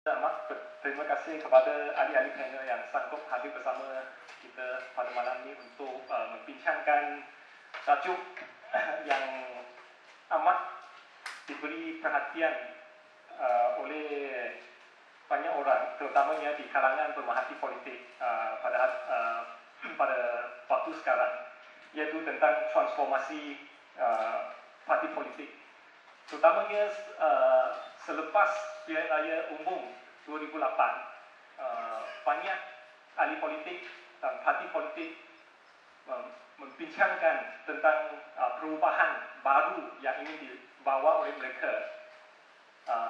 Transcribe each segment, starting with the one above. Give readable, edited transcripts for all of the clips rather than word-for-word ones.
Amat terima kasih kepada ahli-ahli panel yang sanggup hadir bersama kita pada malam ini untuk membincangkan tajuk yang amat diberi perhatian oleh banyak orang, terutamanya di kalangan pemerhati politik pada waktu sekarang, iaitu tentang transformasi parti politik. Terutamanya selepas pilihan raya umum 2008, banyak ahli politik dan parti politik membincangkan tentang perubahan baru yang ingin dibawa oleh mereka,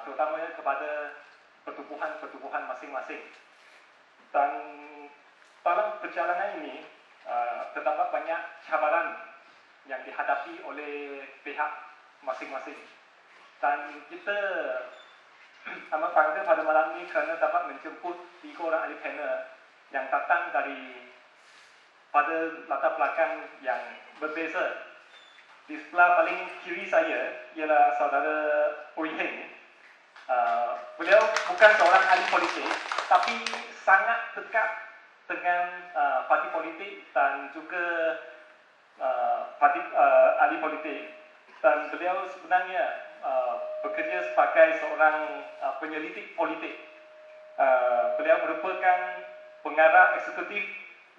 terutamanya kepada pertubuhan masing-masing. Dan dalam perjalanan ini terdapat banyak cabaran yang dihadapi oleh pihak masing-masing. Dan kita amat bangga pada malam ini kerana dapat menjemput 3 orang ahli panel yang datang dari pada latar belakang yang berbeza. Di sebelah paling kiri saya ialah saudara Oi Heng. Beliau bukan seorang ahli politik, tapi sangat dekat dengan parti politik dan juga ahli politik. Dan beliau sebenarnya bekerja sebagai seorang penyelidik politik. Beliau merupakan pengarah eksekutif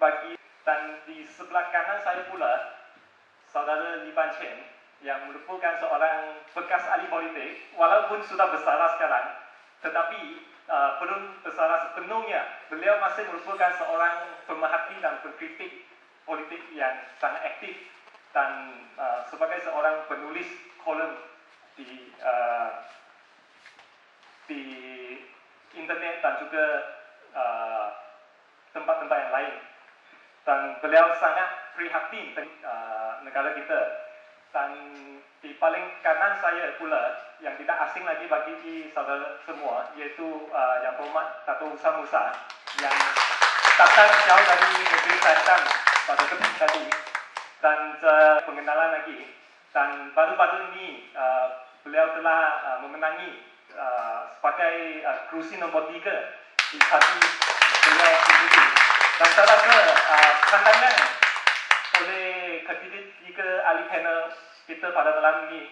bagi, dan di sebelah kanan saya pula saudara Lee Ban Chen yang merupakan seorang bekas ahli politik, walaupun sudah bersalah sekarang, tetapi belum bersalah sepenuhnya. Beliau masih merupakan seorang pemerhati dan pengkritik politik yang sangat aktif, dan sebagai seorang penulis kolom di internet dan juga tempat-tempat yang lain. Dan beliau sangat prihatin dengan negara kita. Dan di paling kanan saya pula, yang tidak asing lagi bagi saudara semua, iaitu Yang Berhormat Dato' Usman Musa, yang datang jauh dari negeri Kelantan pada ketika tadi, dan pengenalan lagi. Dan baru-baru ini beliau telah memenangi sebagai kerusi nombor 3 di parti beliau sendiri. Dan saya rasa pandangan oleh ketiga ahli panel kita pada malam ini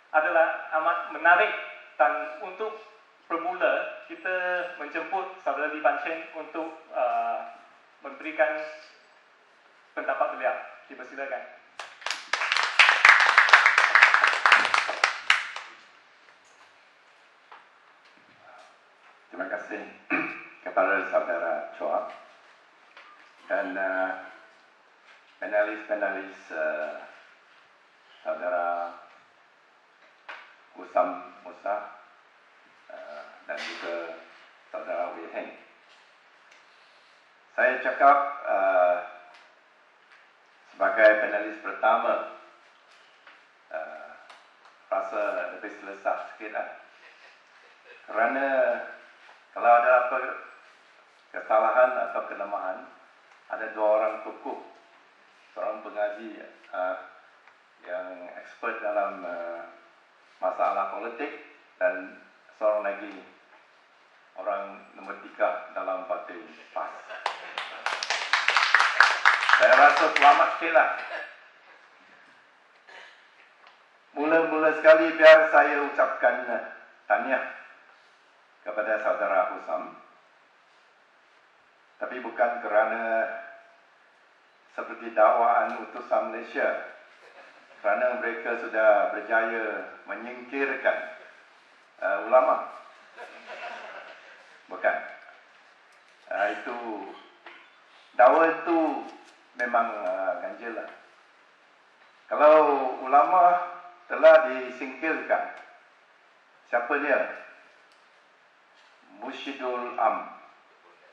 adalah amat menarik. Dan untuk bermula, kita menjemput saudara Lee Ban Chen untuk memberikan pendapat beliau. Dipersilakan. Terima kasih kepada saudara Chua dan panelis saudara Usman Musa dan juga saudara Oi Heng. Saya cakap sebagai panelis pertama, rasa lebih selesai sikit lah. Kerana kalau ada apa kesalahan atau kelemahan, ada 2 orang tokoh, seorang pengaji yang expert dalam masalah politik, dan seorang lagi orang nombor 3 dalam parti PAS. Saya rasa selamat sikitlah. Mula-mula sekali biar saya ucapkan tahniah kepada saudara Usman. Tapi bukan kerana seperti dakwaan utusan Malaysia, kerana mereka sudah berjaya menyingkirkan ulama. Bukan. Itu dakwa itu memang ganjil lah. Kalau ulama telah disingkirkan, siapa dia? Mursyidul Am.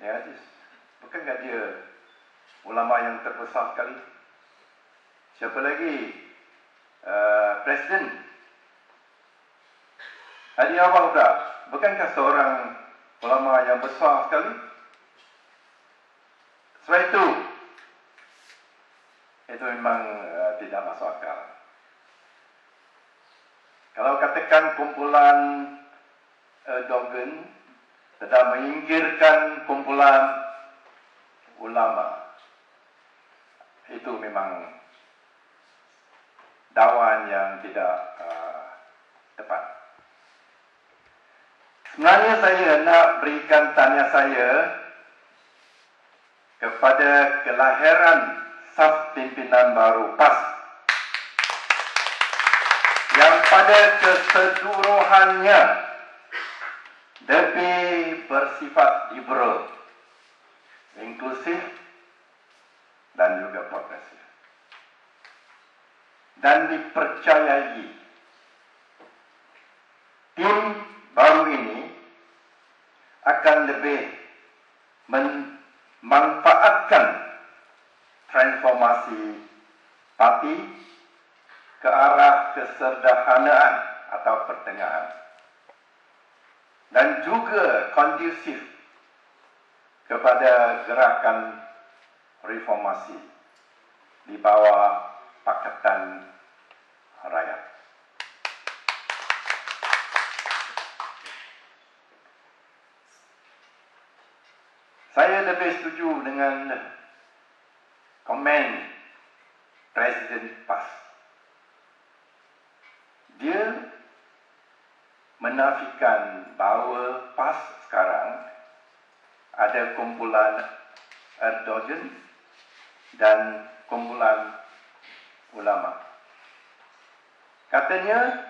Ya, bukankah dia ulama yang terbesar sekali? Siapa lagi? Presiden Ali Awang pula, bukankah seorang ulama yang besar sekali? Sebab itu memang tidak masuk akal. Kalau katakan kumpulan Erdogan tidak menyingkirkan kumpulan ulama. Itu memang dakwaan yang tidak tepat. Sebenarnya saya nak berikan tanya saya kepada kelahiran saf pimpinan baru PAS yang pada keseluruhannya lebih bersifat liberal, inklusif dan juga progresif, dan dipercayai tim baru ini akan lebih memanfaatkan transformasi parti ke arah kesederhanaan atau pertengahan dan juga kondusif kepada gerakan reformasi di bawah Pakatan Rakyat. Saya lebih setuju dengan komen Presiden PAS. Dia menafikan bahawa PAS sekarang ada kumpulan endogen dan kumpulan ulama. Katanya,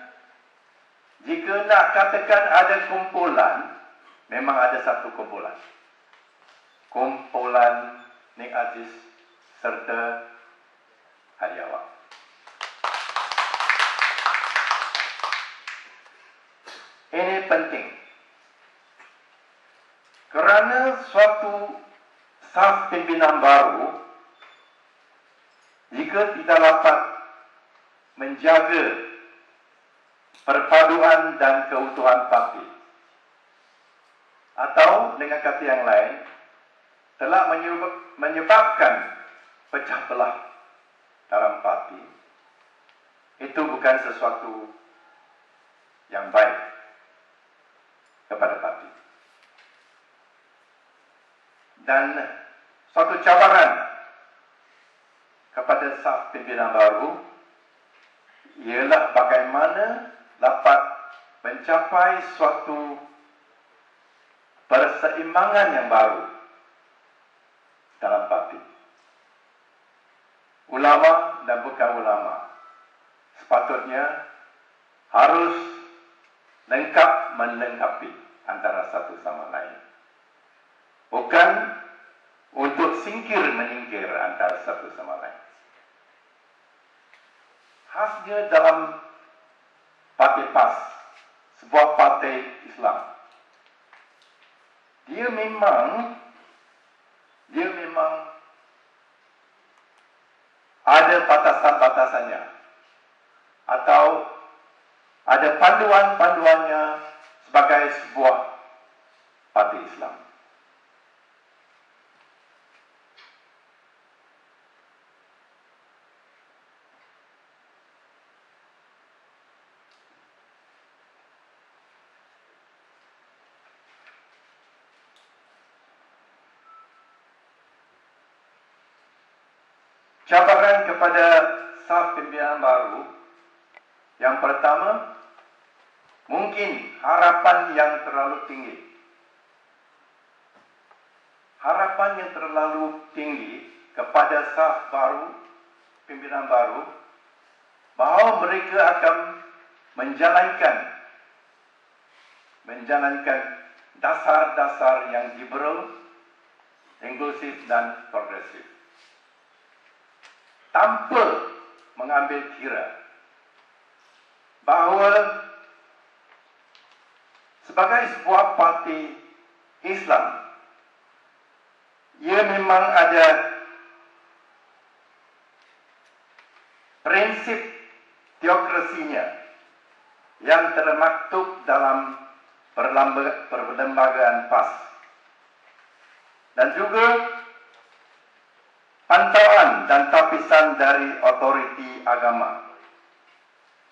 jika nak katakan ada kumpulan, memang ada satu kumpulan. Kumpulan Nik Aziz serta Hadiawak. Ini penting. Kerana suatu saf pimpinan baru, jika tidak dapat menjaga perpaduan dan keutuhan parti, atau dengan kata yang lain, telah menyebabkan pecah belah dalam parti, itu bukan sesuatu yang baik kepada parti. Dan suatu cabaran kepada saf pimpinan baru ialah bagaimana dapat mencapai suatu perseimbangan yang baru dalam parti. Ulama dan bukan ulama sepatutnya harus lengkap melengkapi antara satu sama lain. Bukan untuk singkir-menyingkir antara satu sama lain. Khasnya dalam parti PAS, sebuah partai Islam, dia memang ada batasan-batasannya atau ada panduan-panduannya sebagai sebuah parti Islam. Cabaran kepada saf pimpinan baru, yang pertama, mungkin harapan yang terlalu tinggi. Harapan yang terlalu tinggi kepada saf baru, pimpinan baru, bahawa mereka akan menjalankan dasar-dasar yang liberal, inklusif dan progresif, tanpa mengambil kira bahawa sebagai sebuah parti Islam, ia memang ada prinsip teokrasinya yang termaktub dalam perlembagaan PAS, dan juga pantauan dan tapisan dari otoriti agama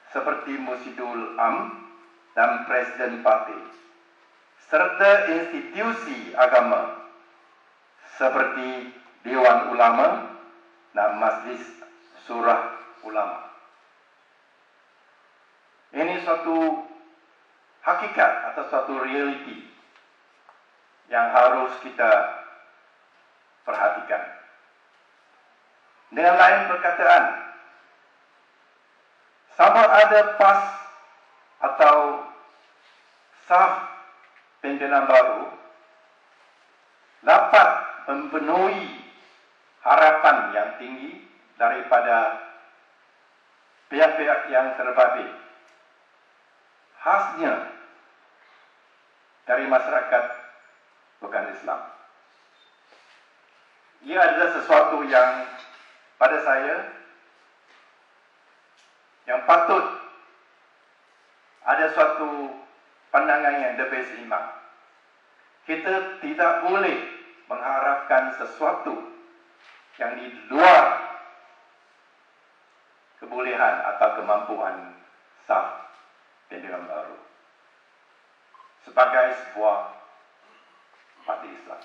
seperti Musidul Am dan Presiden Parti, serta institusi agama seperti Dewan Ulama dan Majlis Surah Ulama. Ini suatu hakikat atau suatu realiti yang harus kita perhatikan. Dengan lain perkataan, sama ada PAS atau saf pimpinan baru dapat memenuhi harapan yang tinggi daripada pihak-pihak yang terbabit, khasnya dari masyarakat bukan Islam. Ia adalah sesuatu yang pada saya yang patut ada suatu pandangan yang lebih seimbang. Kita tidak boleh mengharapkan sesuatu yang di luar kebolehan atau kemampuan saf pimpinan baru sebagai sebuah parti Islam.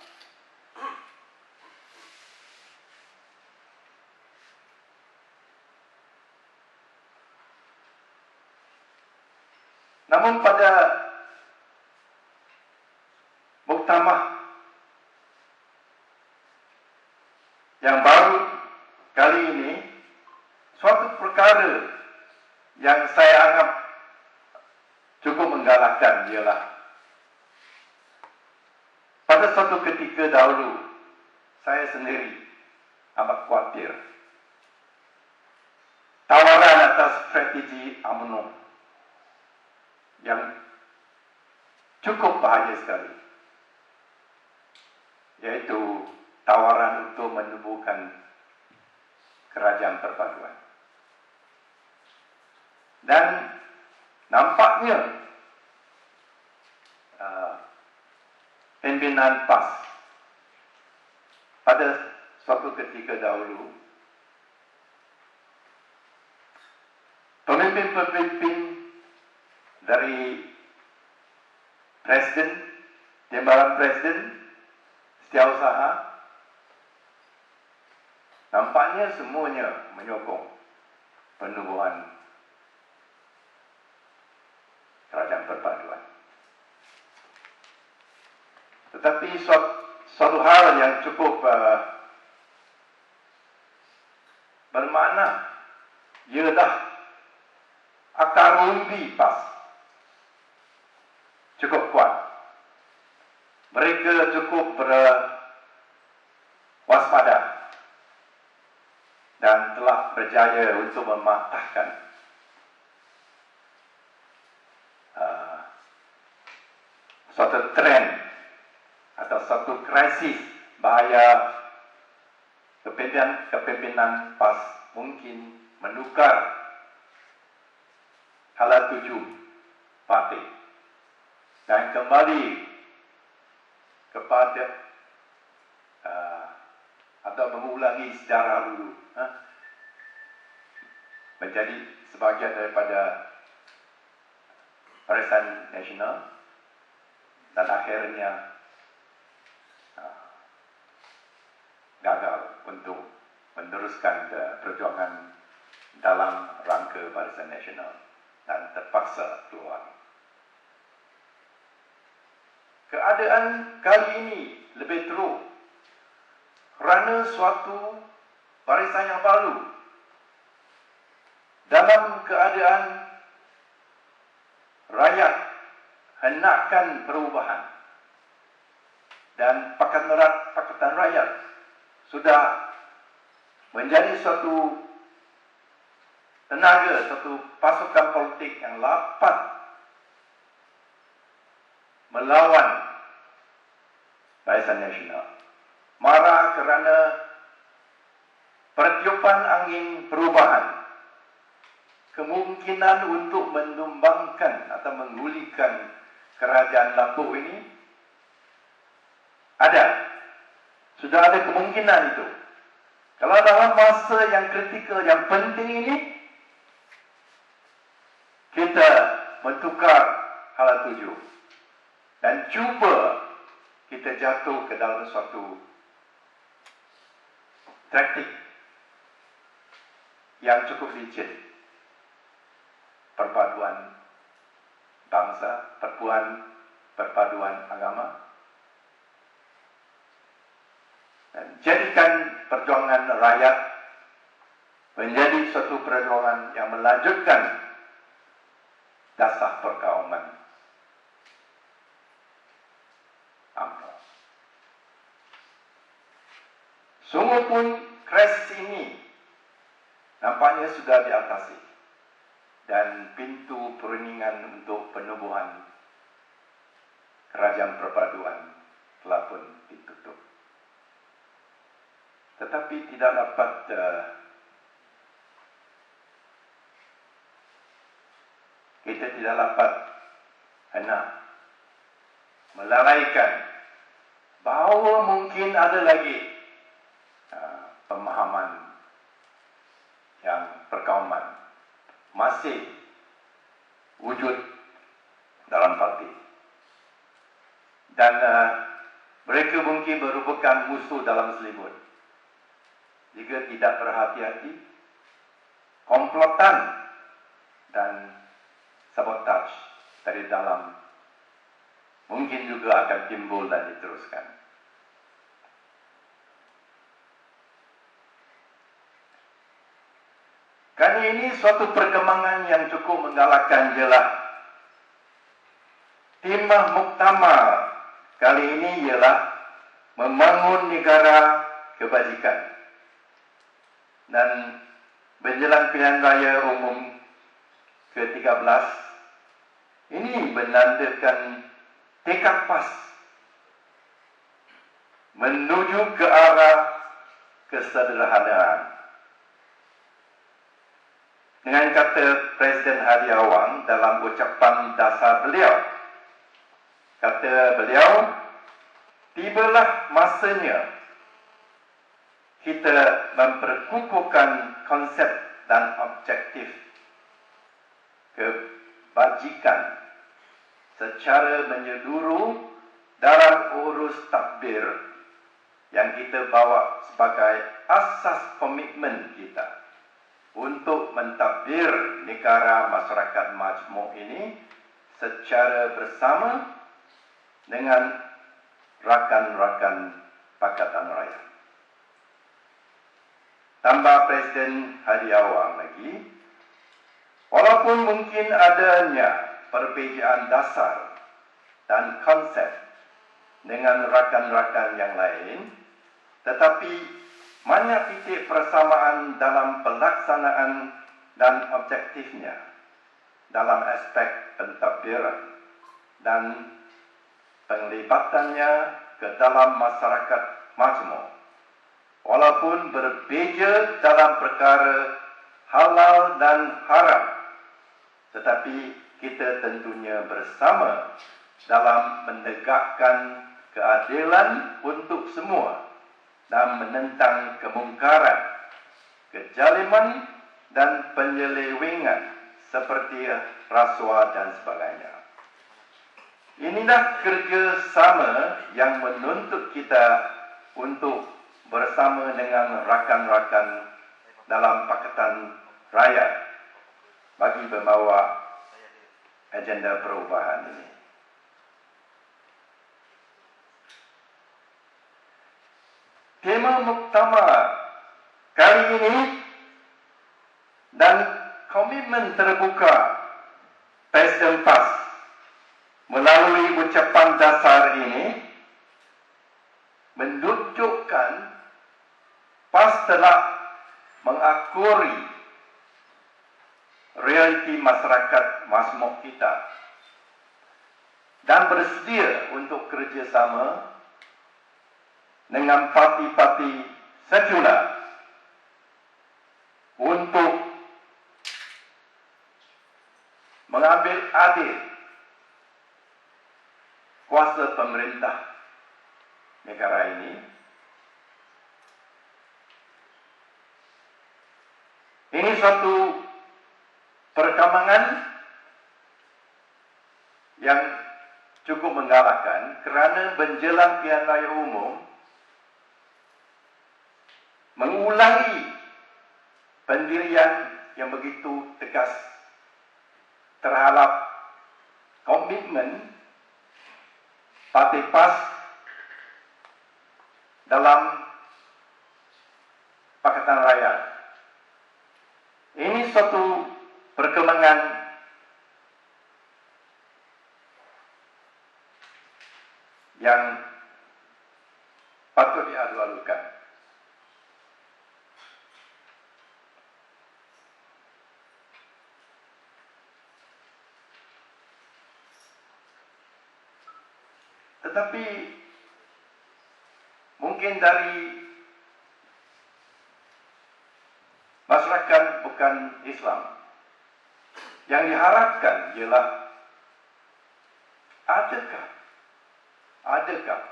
Namun pada muktamar yang baru kali ini, suatu perkara yang saya anggap cukup menggalakkan ialah pada suatu ketika dahulu saya sendiri amat khawatir tawaran atas strategi UMNO yang cukup bahaya sekali, yaitu tawaran untuk menubuhkan kerajaan perpaduan. Dan nampaknya pimpinan PAS pada suatu ketika dahulu, pemimpin-pemimpin dari Presiden, Timbalan Presiden, Setiausaha, nampaknya semuanya menyokong penubuhan kerajaan perpaduan. Tetapi suatu hal yang cukup bermakna ialah akar umbi PAS cukup kuat. Mereka cukup berwaspada dan telah berjaya untuk mematahkan suatu trend atau suatu krisis bahaya kepimpinan PAS mungkin menukar hala tuju parti dan kembali kepada atau mengulangi sejarah dulu, menjadi sebahagian daripada Barisan Nasional dan akhirnya gagal untuk meneruskan perjuangan dalam rangka Barisan Nasional dan terpaksa keluar. Keadaan kali ini lebih teruk kerana suatu barisan yang baru dalam keadaan rakyat hendakkan perubahan dan Pakatan Rakyat sudah menjadi suatu tenaga, suatu pasukan politik yang dapat melawan Barisan Nasional. Marah kerana pertiupan angin perubahan, kemungkinan untuk menumbangkan atau menggulingkan kerajaan Lampung ini ada. Sudah ada kemungkinan itu. Kalau dalam masa yang kritikal, yang penting ini, kita mentukar hala tuju. dan cuba kita jatuh ke dalam suatu taktik yang cukup licin. Perpaduan bangsa, perpaduan agama, dan jadikan perjuangan rakyat menjadi suatu perjuangan yang melanjutkan dasar perkauman AMNO. Sungguh pun krisis ini nampaknya sudah diatasi dan pintu perundingan untuk penubuhan kerajaan perpaduan telah pun ditutup. Tetapi tidak dapat kita tidak dapat hendak melalaikan bahawa mungkin ada lagi pemahaman yang perkauman masih wujud dalam parti. Dan mereka mungkin merupakan musuh dalam selimut. Jika tidak berhati-hati, komplotan dan sabotaj dari dalam mungkin juga akan timbul dan diteruskan. Kali ini suatu perkembangan yang cukup menggalakkan ialah tema muktamar kali ini ialah membangun negara kebajikan. Dan menjelang pilihan raya umum ke-13 ini menandakan tekad pas menuju ke arah kesederhanaan. Dengan kata Presiden Hadi Awang dalam ucapan dasar beliau, kata beliau, tibalah masanya kita memperkukuhkan konsep dan objektif kebajikan secara menyeluruh dalam urus tadbir yang kita bawa sebagai asas komitmen kita untuk mentadbir negara masyarakat majmuk ini secara bersama dengan rakan-rakan Pakatan Rakyat. Tambah Presiden Hadi Awang lagi, walaupun mungkin adanya perbezaan dasar dan konsep dengan rakan-rakan yang lain, tetapi banyak titik persamaan dalam pelaksanaan dan objektifnya dalam aspek pentadbiran dan penglibatannya ke dalam masyarakat majmuk. Walaupun berbeza dalam perkara halal dan haram, tetapi kita tentunya bersama dalam menegakkan keadilan untuk semua dan menentang kemungkaran, kezaliman dan penyelewengan seperti rasuah dan sebagainya. Inilah kerjasama yang menuntut kita untuk bersama dengan rakan-rakan dalam Pakatan Rakyat bagi membawa agenda perubahan ini. Tema muktamar kali ini dan komitmen terbuka Presiden PAS melalui ucapan dasar ini menunjukkan PAS telah mengakui realiti masyarakat majmuk kita dan bersedia untuk kerjasama dengan parti-parti sekular untuk mengambil adil kuasa pemerintah negara ini. Ini suatu perkembangan yang cukup menggalakkan kerana menjelang pilihan raya umum mengulangi pendirian yang begitu tegas terhadap komitmen Parti PAS dalam Pakatan Rakyat. Ini suatu perkembangan yang patut diadu-adukan. Tetapi mungkin dari masyarakat bukan Islam, yang diharapkan ialah adakah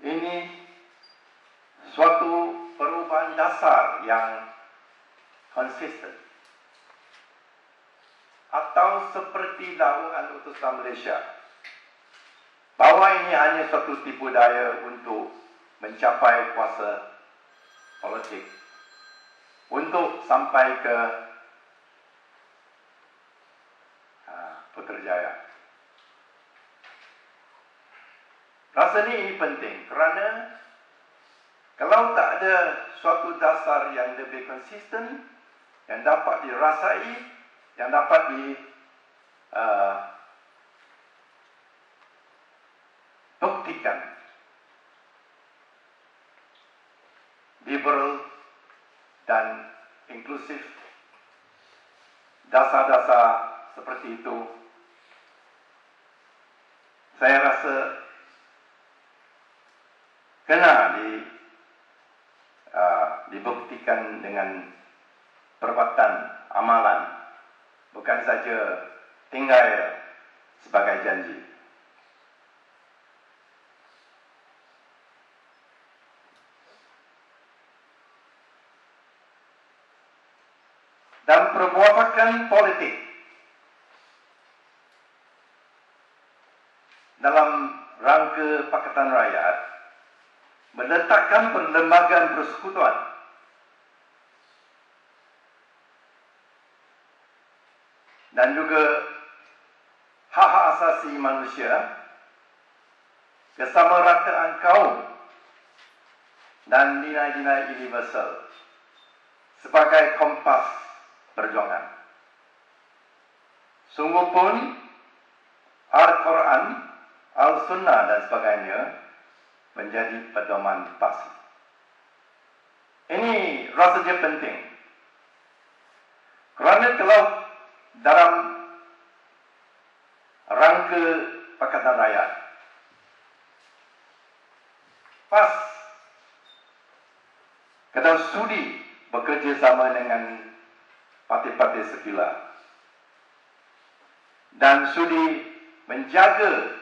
ini suatu perubahan dasar yang konsisten, atau seperti dakwaan utusan Malaysia bahawa ini hanya suatu tipu daya untuk mencapai kuasa politik, untuk sampai ke Putrajaya. Rasanya ini penting kerana kalau tak ada suatu dasar yang lebih konsisten, yang dapat dirasai, yang dapat buktikan, liberal dan inklusif, dasar-dasar seperti itu, saya rasa kena dibuktikan dengan perbuatan, amalan, bukan saja tinggal sebagai janji. Dan perbuatan politik dalam rangka Pakatan Rakyat meletakkan perlembagaan persekutuan dan juga hak-hak asasi manusia, kesamarataan kaum dan nilai-nilai universal sebagai kompas perjuangan. Sungguh pun Al-Quran, Al-Sunnah dan sebagainya menjadi pedoman pasti. Ini rasanya penting. Kerana kalau dalam rangka Pakatan Rakyat, PAS kalau sudi bekerjasama dengan parti-parti sekular dan sudi menjaga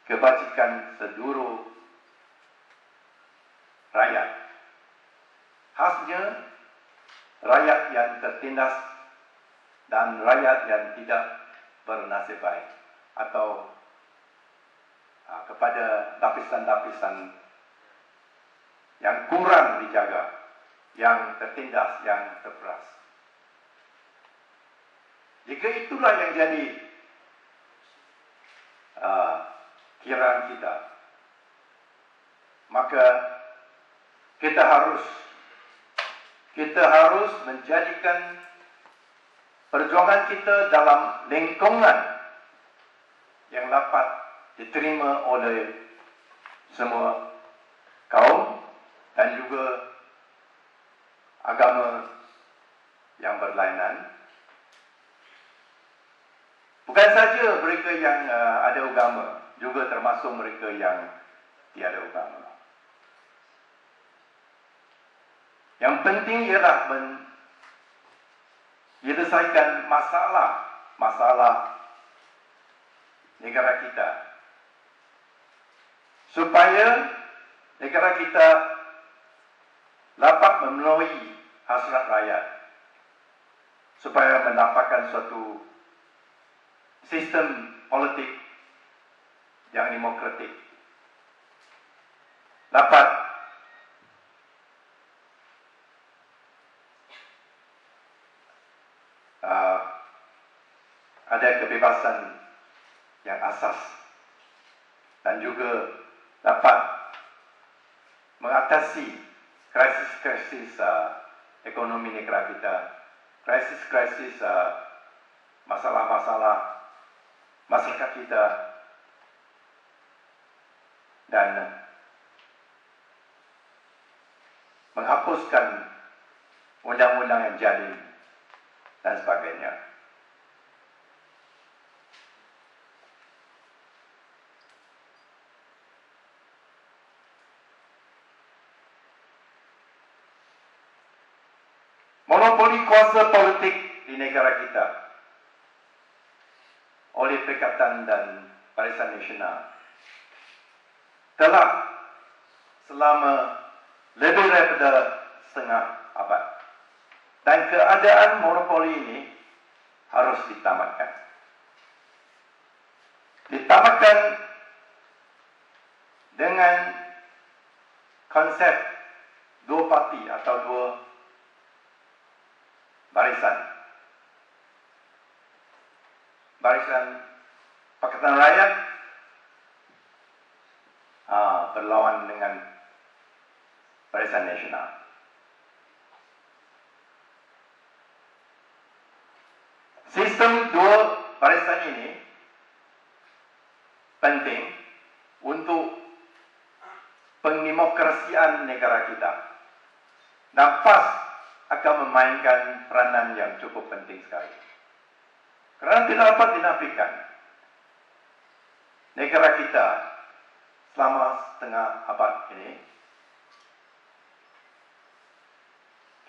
kebajikan seluruh rakyat, khasnya rakyat yang tertindas dan rakyat yang tidak bernasib baik, atau kepada lapisan-lapisan yang kurang dijaga, yang tertindas, yang terperas. Jika itulah yang jadi kiraan kita, maka kita harus menjadikan perjuangan kita dalam lingkungan yang dapat diterima oleh semua kaum dan juga agama yang berlainan. Bukan saja mereka yang ada agama, juga termasuk mereka yang tiada agama. Yang penting ialah menyelesaikan masalah negara kita, supaya negara kita dapat memenuhi hasrat rakyat, supaya mendapatkan suatu sistem politik yang demokratik. Dapat ada kebebasan yang asas dan juga dapat mengatasi krisis-krisis ekonomi negara kita, krisis-krisis masalah-masalah masyarakat kita, dan menghapuskan undang-undang yang jadim dan sebagainya. Monopoli kuasa politik di negara kita oleh Perikatan dan Barisan Nasional telah selama lebih daripada setengah abad, dan keadaan monopoli ini harus ditamatkan. Ditamatkan dengan konsep dua parti atau dua barisan. Barisan Pakatan Rakyat berlawan dengan Barisan Nasional. Sistem dua barisan ini penting untuk pendemokrasian negara kita dan pas akan memainkan peranan yang cukup penting sekali. Kerana tidak dapat dinafikan, negara kita selama setengah abad ini,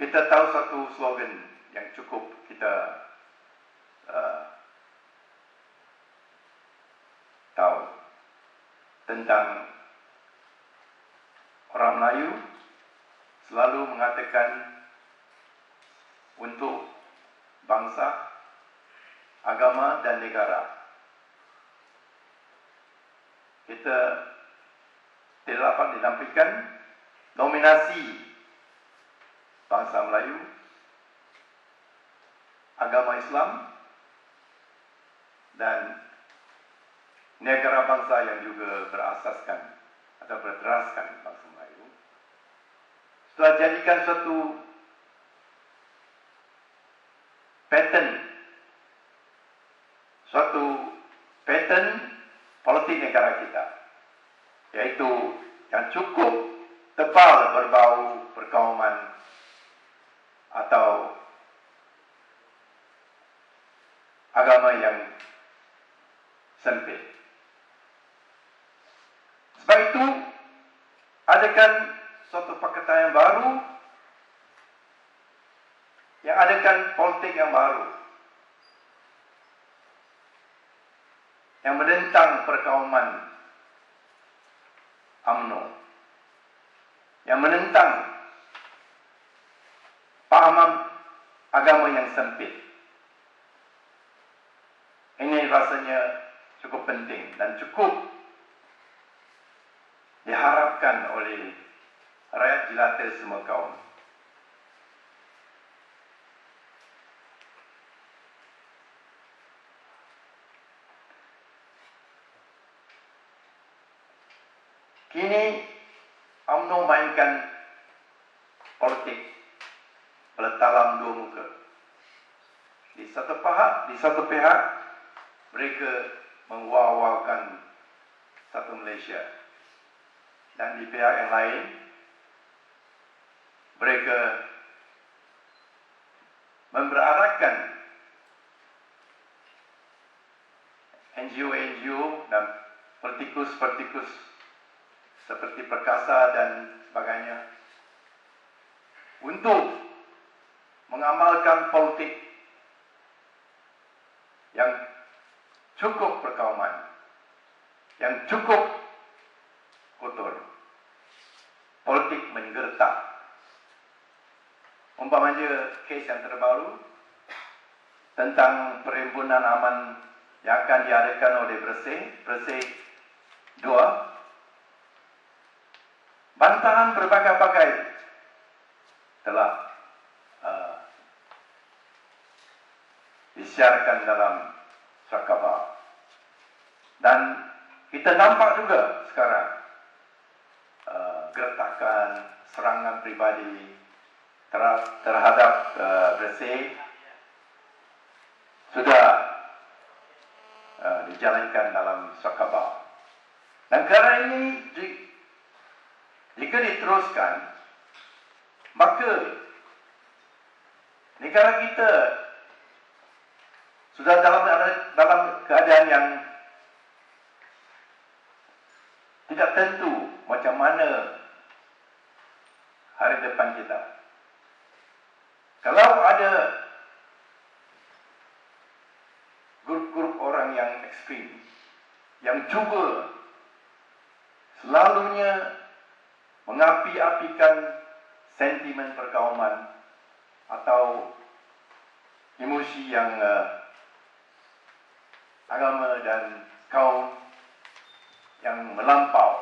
kita tahu satu slogan yang cukup kita tahu tentang orang Melayu selalu mengatakan untuk bangsa, agama dan negara. Kita tidak dapat dinafikan dominasi bangsa Melayu, agama Islam dan negara bangsa yang juga berasaskan atau berteraskan bangsa Melayu. Setelah jadikan suatu pattern politik negara kita, yaitu yang cukup tebal berbau perkauman atau agama yang sempit. Sebab itu, adakan suatu pakatan yang baru, yang adakan politik yang baru, yang menentang perkauman UMNO, yang menentang pahaman agama yang sempit. Ini rasanya cukup penting dan cukup diharapkan oleh rakyat jelata semua kaum. Kini UMNO mainkan politik bertalam dua muka. Di satu pihak mereka mengawal-awalkan satu Malaysia, dan di pihak yang lain mereka memberadakkan NGO dan politikus seperti Perkasa dan sebagainya untuk mengamalkan politik yang cukup perkauman, yang cukup kotor, politik menggertak. Umpamanya kes yang terbaru tentang perhimpunan aman yang akan diadakan oleh Bersih Dua, bantahan berbagai-bagai telah disiarkan dalam surat khabar. Dan kita nampak juga sekarang gertakan, serangan pribadi terhadap Bersih sudah dijalankan dalam surat khabar. Dan kerana ini jika diteruskan, maka negara kita sudah dalam keadaan yang tidak tentu macam mana hari depan kita. Kalau ada grup-grup orang yang ekstrim yang cuba selalunya mengapi-apikan sentimen perkauman atau emosi yang agama dan kaum yang melampau.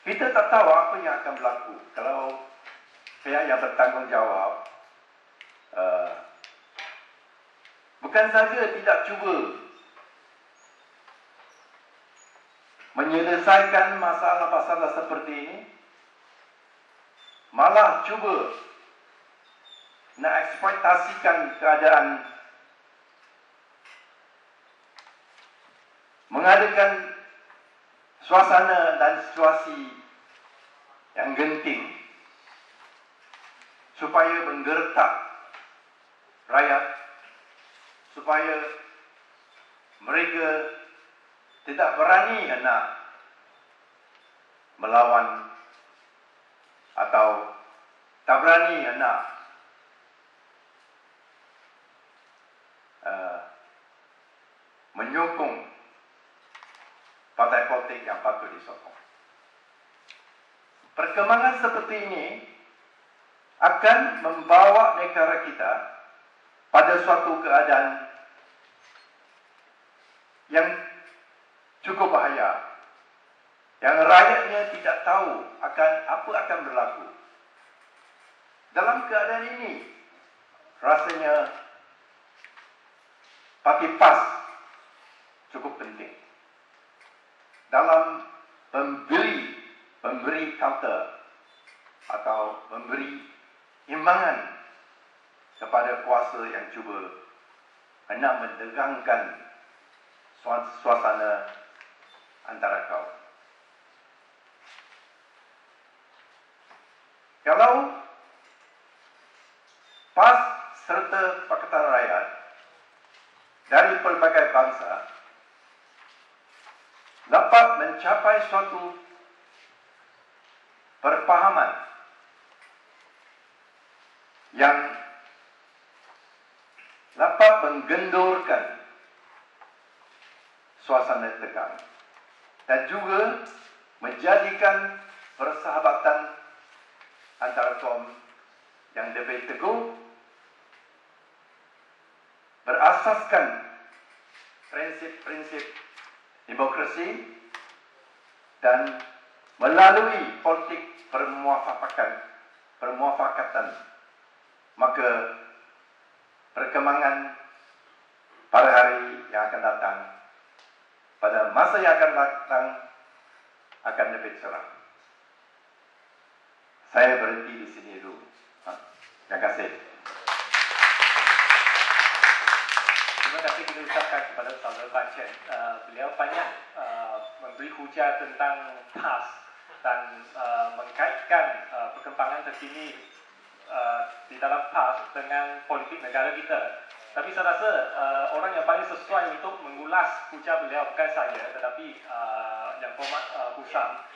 Kita tak tahu apa yang akan berlaku kalau pihak yang bertanggungjawab bukan saja tidak cuba menyelesaikan masalah-masalah seperti ini, malah cuba nak eksploitasikan keadaan, mengadakan suasana dan situasi yang genting supaya menggertak rakyat, supaya mereka tidak berani hendak melawan atau tak berani hendak menyokong partai politik yang patut disokong. Perkembangan seperti ini akan membawa negara kita pada suatu keadaan yang cukup bahaya, yang rakyatnya tidak tahu apa akan berlaku. Dalam keadaan ini, rasanya parti PAS cukup penting dalam memberi counter atau memberi imbangan kepada kuasa yang cuba hendak mendegangkan suasana antara kaum. Kalau PAS serta Pakatan Rakyat dari pelbagai bangsa dapat mencapai suatu perpahaman yang dapat menggendurkan suasana tegang dan juga menjadikan persahabatan antara kaum yang lebih teguh, berasaskan prinsip-prinsip demokrasi dan melalui politik permuafakatan, maka perkembangan pada hari yang akan datang, pada masa yang akan datang, akan lebih cerah. Saya berhenti di sini dulu. Terima kasih. Terima kasih kita ucapkan kepada Saudara Pan Chen. Beliau banyak memberi hujah tentang PAS dan mengkaitkan perkembangan terkini di dalam PAS dengan politik negara kita. Tapi saya rasa orang yang paling sesuai untuk mengulas hujah beliau bukan saya, tetapi Yang Berhormat Husam.